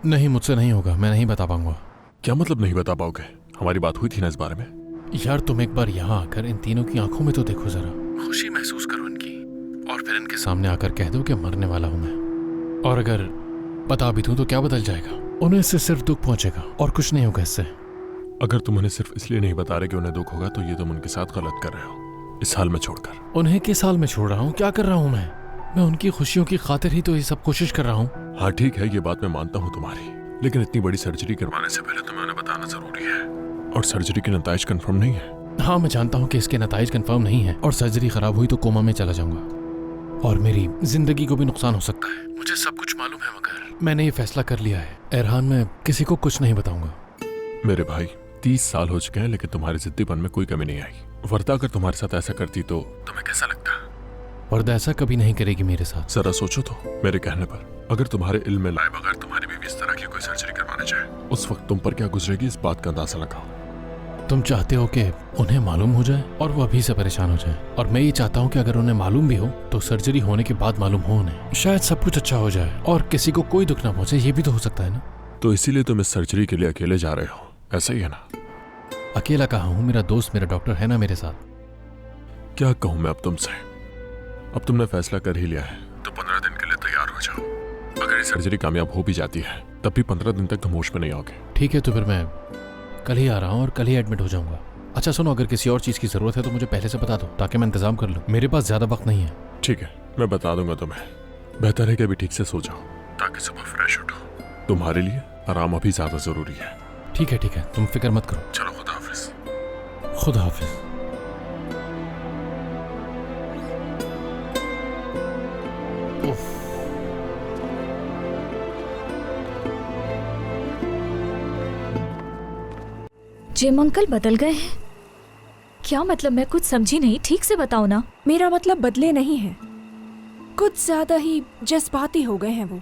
नहीं, मुझसे नहीं होगा, मैं नहीं बता पाऊंगा। क्या मतलब नहीं बता पाओगे? हमारी बात हुई थी ना इस बारे में। यार तुम एक बार यहाँ आकर इन तीनों की आंखों में तो देखो जरा, खुशी महसूस करो इनकी, और फिर इनके सामने आकर कह दो कि मरने वाला हूं मैं। और अगर बता भी दूं तो क्या बदल जाएगा? उन्हें इससे सिर्फ दुख पहुंचेगा और कुछ नहीं होगा इससे। अगर तुम उन्हें सिर्फ इसलिए नहीं बता रहे कि उन्हें दुख होगा तो ये तुम उनके साथ गलत कर रहे हो, इस हाल में छोड़कर। उन्हें किस हाल में छोड़ रहा हूँ? क्या कर रहा हूँ मैं उनकी खुशियों की खातिर ही तो ये सब कोशिश कर रहा हूँ। हाँ ठीक है, ये बात मैं मानता हूँ तुम्हारी, लेकिन इतनी बड़ी सर्जरी करवाने से पहले तुम्हें उन्हें बताना जरूरी है। और सर्जरी के नताइज कंफर्म नहीं है। हाँ मैं जानता हूँ कि इसके नताइज कंफर्म नहीं है, और सर्जरी खराब हुई तो कोमा में चला जाऊंगा और मेरी जिंदगी को भी नुकसान हो सकता है। मुझे सब कुछ मालूम है, मगर मैंने ये फैसला कर लिया है एरहान, मैं किसी को कुछ नहीं बताऊंगा। मेरे भाई 30 साल हो चुके हैं, लेकिन तुम्हारे जिद्दीपन में कोई कमी नहीं आई। वर्दा अगर तुम्हारे साथ ऐसा करती तो तुम्हें कैसा लगता? वर्दा ऐसा कभी नहीं करेगी मेरे साथ। जरा सोचो तो, मेरे कहने पर अगर तुम्हारे इल्म में लाए बगैर तुम्हारी बीवी इस तरह की कोई सर्जरी करवाने चाहे, उस वक्त तुम पर क्या गुजरेगी, इस बात का अंदाजा लगाओ। तुम चाहते हो कि उन्हें मालूम हो जाए और वो अभी से परेशान हो जाए, और मैं ये चाहता हूँ कि अगर उन्हें मालूम भी हो तो सर्जरी होने के बाद मालूम हो उन्हें, शायद सब कुछ अच्छा हो जाए और किसी को कोई दुख ना पहुंचे। ये भी तो हो सकता है ना। तो इसीलिए तुम इस सर्जरी के लिए अकेले जा रहे हो, ऐसा ही है ना? अकेला कहाँ हूँ, मेरा दोस्त मेरा डॉक्टर है ना मेरे साथ। क्या कहूँ मैं अब तुमसे, अब तुमने फैसला कर ही लिया है तो 15 दिन के लिए तैयार हो जाओ। अगर ये सर्जरी कामयाब हो भी जाती है तब भी 15 दिन तक तुम होश में नहीं आओगे। ठीक है, तो फिर मैं कल ही आ रहा हूँ और कल ही एडमिट हो जाऊंगा। अच्छा सुनो, अगर किसी और चीज़ की ज़रूरत है तो मुझे पहले से बता दो ताकि मैं इंतजाम कर लूँ। मेरे पास ज़्यादा वक्त नहीं है। ठीक है, मैं बता दूंगा तुम्हें। बेहतर है कि अभी ठीक से सो जाओ ताकि सुबह फ्रेश उठो। तुम्हारे लिए आराम अभी ज़्यादा ज़रूरी है। ठीक है, तुम फिक्र मत करो। चलो, खुदा हाफिज। खुदा हाफिज। जिम अंकल बदल गए हैं? क्या मतलब? मैं कुछ समझी नहीं, ठीक से बताओ ना। मेरा मतलब बदले नहीं है, कुछ ज्यादा ही जज्बाती हो गए हैं वो।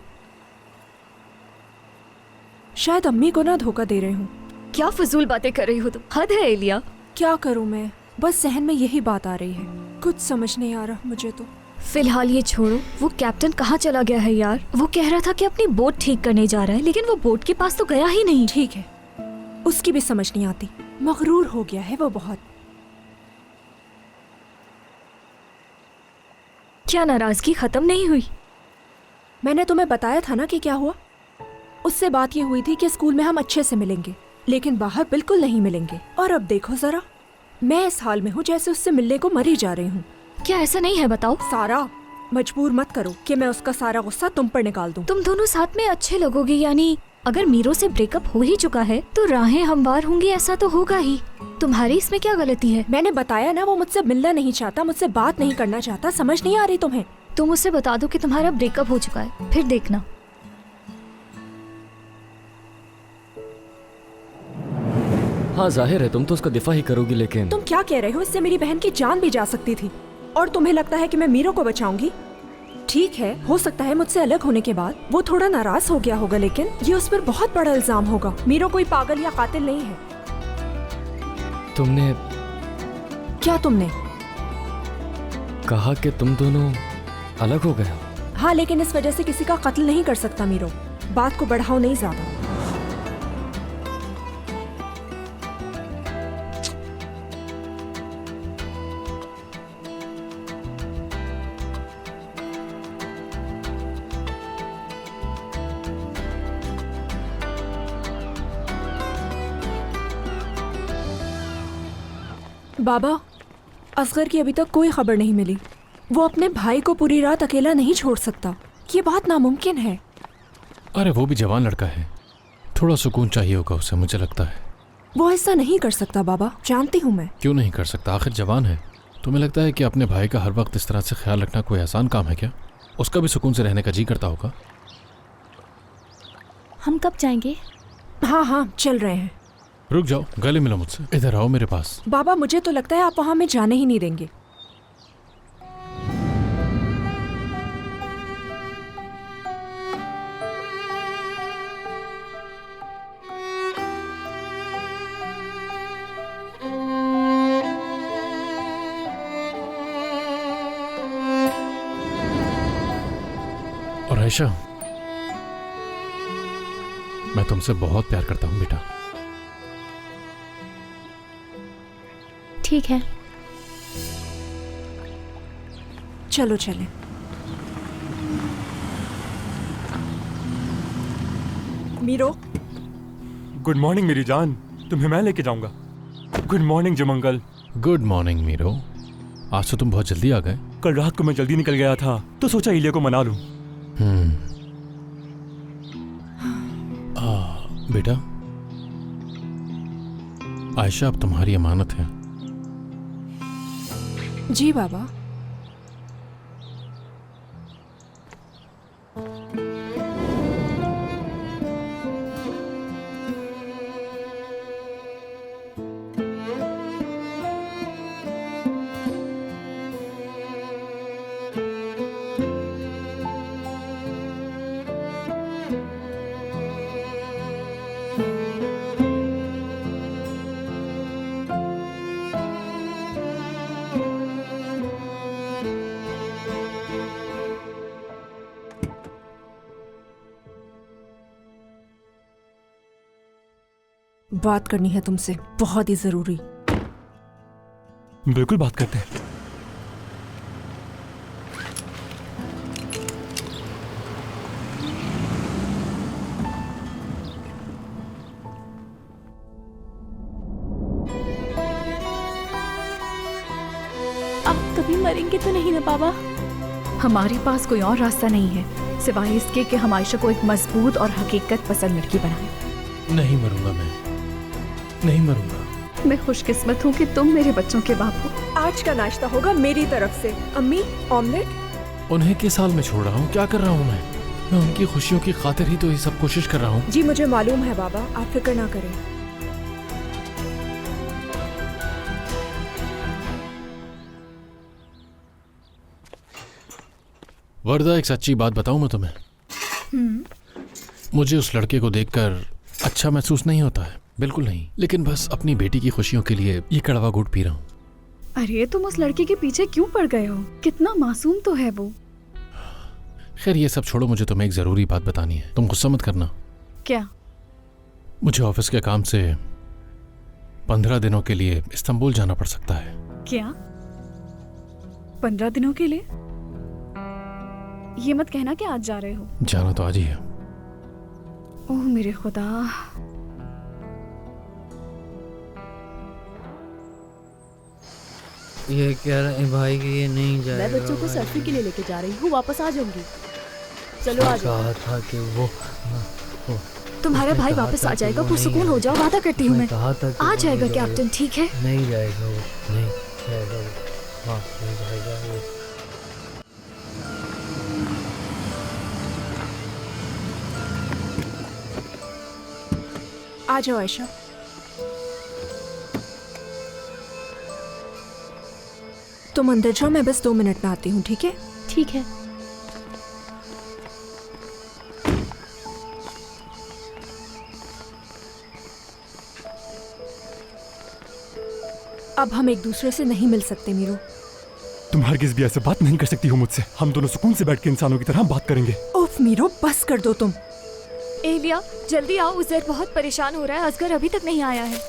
शायद अम्मी को ना धोखा दे रहे हूँ। क्या फजूल बातें कर रही हो तुम, हद है एलिया। क्या करूँ मैं, बस जहन में यही बात आ रही है, कुछ समझ नहीं आ रहा मुझे तो। फिलहाल ये छोड़ो, वो कैप्टन कहाँ चला गया है यार? वो कह रहा था कि अपनी बोट ठीक करने जा रहा है, लेकिन वो बोट के पास तो गया ही नहीं। ठीक है, उसकी भी समझ नहीं आती, मगरूर हो गया है वो बहुत। क्या नाराजगी खत्म नहीं हुई? मैंने तुम्हें बताया था ना कि क्या हुआ। उससे बात ये हुई थी कि स्कूल में हम अच्छे से मिलेंगे, लेकिन बाहर बिल्कुल नहीं मिलेंगे। और अब देखो जरा, मैं इस हाल में हूँ जैसे उससे मिलने को मरी जा रही हूँ। क्या ऐसा नहीं है? बताओ। सारा, मजबूर मत करो कि मैं उसका सारा गुस्सा तुम पर निकाल दूं। तुम दोनों साथ में अच्छे लगोगे, यानी अगर मीरो से ब्रेकअप हो ही चुका है तो राहें हमवार होंगी, ऐसा तो होगा ही। तुम्हारी इसमें क्या गलती है? मैंने बताया ना, वो मुझसे मिलना नहीं चाहता, मुझसे बात नहीं करना चाहता। समझ नहीं आ रही तुम्हें? तुम उसे बता दो कि तुम्हारा ब्रेकअप हो चुका है, फिर देखना। हाँ जाहिर है तुम तो उसका दिफा ही करोगी, लेकिन तुम क्या कह रहे हो? इससे मेरी बहन की जान भी जा सकती थी, और तुम्हें लगता है कि मैं मीरो को बचाऊंगी? ठीक है, हो सकता है मुझसे अलग होने के बाद वो थोड़ा नाराज हो गया होगा, लेकिन ये उस पर बहुत बड़ा इल्जाम होगा। मीरो कोई पागल या कातिल नहीं है। तुमने क्या तुमने कहा कि तुम दोनों अलग हो गए हो? हाँ, लेकिन इस वजह से किसी का कत्ल नहीं कर सकता मीरो। बात को बढ़ाओ नहीं ज्यादा। बाबा, असगर की अभी तक कोई खबर नहीं मिली। वो अपने भाई को पूरी रात अकेला नहीं छोड़ सकता, ये बात नामुमकिन है। अरे वो भी जवान लड़का है, थोड़ा सुकून चाहिए होगा उसे, मुझे लगता है। वो ऐसा नहीं कर सकता बाबा, जानती हूँ मैं। क्यों नहीं कर सकता? आखिर जवान है। तुम्हें लगता है कि अपने भाई का हर वक्त इस तरह से ख्याल रखना कोई आसान काम है क्या? उसका भी सुकून से रहने का जी करता होगा। हम कब जाएंगे? हाँ हाँ, चल रहे हैं। रुक जाओ, गले मिलो मुझसे, इधर आओ मेरे पास। बाबा, मुझे तो लगता है आप वहाँ में जाने ही नहीं देंगे। और आयशा, मैं तुमसे बहुत प्यार करता हूँ बेटा। ठीक है, चलो चले। मीरो, गुड मॉर्निंग मेरी जान, तुम्हें मैं लेके जाऊंगा। Good morning gym uncle. Good morning Miro. आज तो तुम बहुत जल्दी आ गए। कल रात को मैं जल्दी निकल गया था तो सोचा इलिया को मना लूं। बेटा, आयशा अब तुम्हारी अमानत है। जी बाबा। बात करनी है तुमसे, बहुत ही जरूरी। बिल्कुल बात करते हैं। आप कभी मरेंगे तो नहीं ना बाबा? हमारे पास कोई और रास्ता नहीं है सिवाय इसके कि हम आयशा को एक मजबूत और हकीकत पसंद लड़की बनाएं। नहीं मरूंगा मैं, नहीं मरूंगा। मैं खुशकिस्मत हूँ कि तुम मेरे बच्चों के बाप हो। आज का नाश्ता होगा मेरी तरफ से। अम्मी, ऑमलेट। उन्हें किस हाल में छोड़ रहा हूँ? क्या कर रहा हूँ मैं उनकी खुशियों की खातिर ही तो ये सब कोशिश कर रहा हूँ। जी मुझे मालूम है बाबा, आप फिक्र ना करें। वर्दा, एक सच्ची बात बताऊं मैं तुम्हें? मुझे उस लड़के को देखकर अच्छा महसूस नहीं होता है, बिल्कुल नहीं। लेकिन बस अपनी बेटी की खुशियों के लिए ये कड़वा घूंट पी रहा हूँ। अरे तुम उस लड़के के पीछे क्यों पड़ गए हो? कितना मासूम तो है वो। खैर ये सब छोड़ो, मुझे तुम्हें एक जरूरी बात बतानी है। तुम गुस्सा मत करना। क्या? मुझे ऑफिस के काम से 15 दिनों के लिए इस्तांबुल जाना पड़ सकता है। क्या 15 दिनों के लिए? ये मत कहना कि आज जा रहे हो। जाना तो आज ही है। ओह मेरे खुदा। ये कह रहे भाई कि ये नहीं जाएगा। मैं बच्चों को सर्फी के लिए लेके जा रही हूँ, वापस आ जाऊंगी। चलो आ जाओ। कहा था कि वो तुम्हारा भाई वापस आ जाएगा, पुरसुकून हो जाओ, वादा करती हूँ मैं। कहा था कि आ वो जाएगा नहीं कैप्टन, ठीक है? नहीं जाएगा वो, नहीं जाएगा वो। हाँ नहीं जाएगा वो। आ जाओ आयशा। तुम अंदर जाओ, मैं बस 2 मिनट में आती हूँ, ठीक है? ठीक है। अब हम एक दूसरे से नहीं मिल सकते मीरू। तुम हरगिज भी ऐसे बात नहीं कर सकती हो मुझसे। हम दोनों सुकून से बैठ के इंसानों की तरह बात करेंगे। उफ मीरू, बस कर दो तुम। एलिया जल्दी आओ, उज़ैर बहुत परेशान हो रहा है, असगर अभी तक नहीं आया है।